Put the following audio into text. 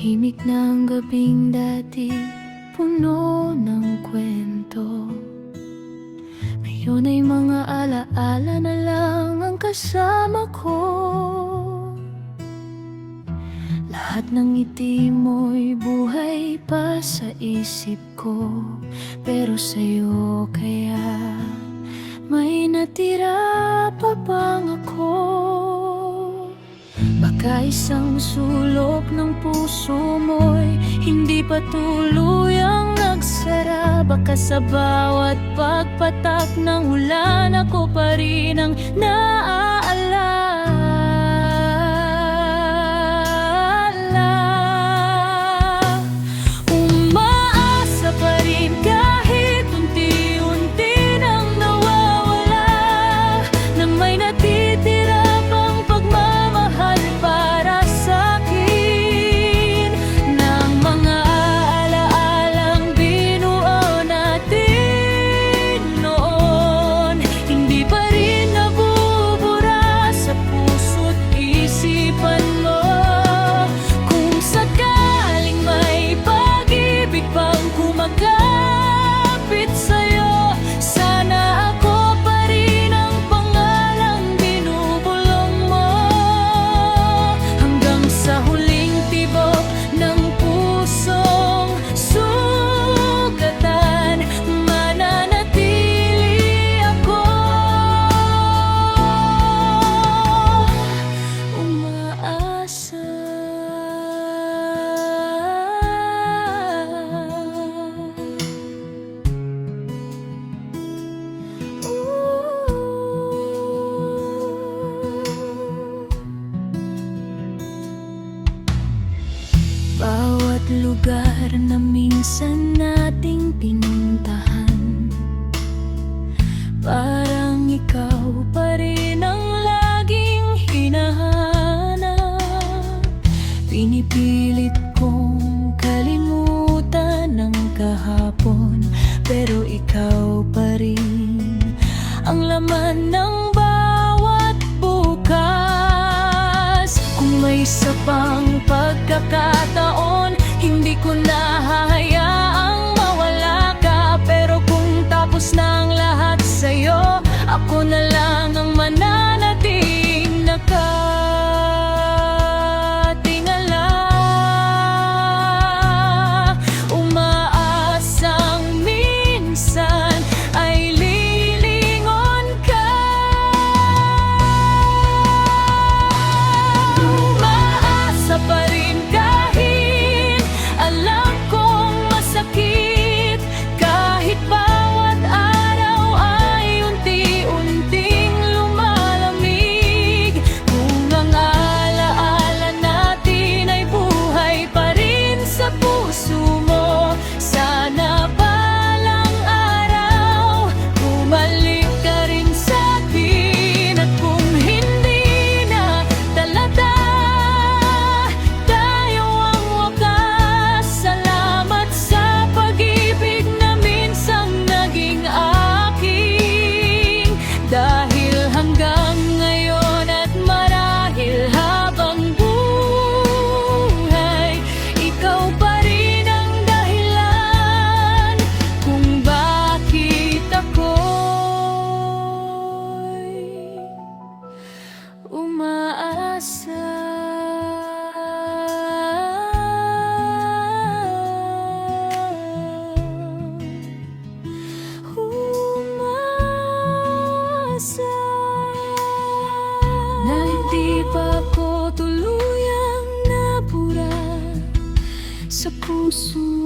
Tahimik ng gabing dati, puno ng kwento. Ngayon ay mga alaala na lang ang kasama ko. Lahat ng ngiti mo'y buhay pa sa isip ko, pero sa'yo kaya may natira pa bang ako? Baka isang sulok ng puso mo'y hindi pa tuluyang nagsara. Baka sa bawat pagpatak ng ulan ako pa rin ang naaalala. Umaasa pa rin kahit unti-unti nang nawawala, na may natitira pang pagmamahal para sa'kin, ng mga alaalang binuo natin noon. Hindi pa rin nabubura sa puso't isipan mo. Kung sakaling may pag-ibig pang kumagapit sa'yo, sana ako pa rin ang pangalang binubulong mo. Hanggang sa huling tibok ng pusong sugatan, mananatili ako. Umaasa. Bawat lugar na minsan nating pinuntahan, parang ikaw pa rin ang laging hinahanap. Pinipilit kong kalimutan ng kahapon, pero ikaw pa rin ang laman ng bawat bukas. Kung may isa pang pagkakataon, hindi ko na hahayaang mawala ka. Pero kung tapos na ang lahat sa'yo, ako na lang ang mananatiling nakatingala. Umaasang minsan ay lilingon ka. Umaasa pa rin kahit alam kong masakit, kahit bawat araw ay unti-unting lumalamig. Kung ang alaala natin ay buhay pa rin sa puso mo, sana balang araw bumalik ka rin sa'kin. At kung hindi na talaga tayo ang wakas, salamat sa pag-ibig na minsang naging aking. Dahil hanggang ngayon at marahil habang buhay, ikaw pa rin ang dahilan kung bakit ako'y umaasa. Umaasa na hindi pa ako tuluyang nabura sa puso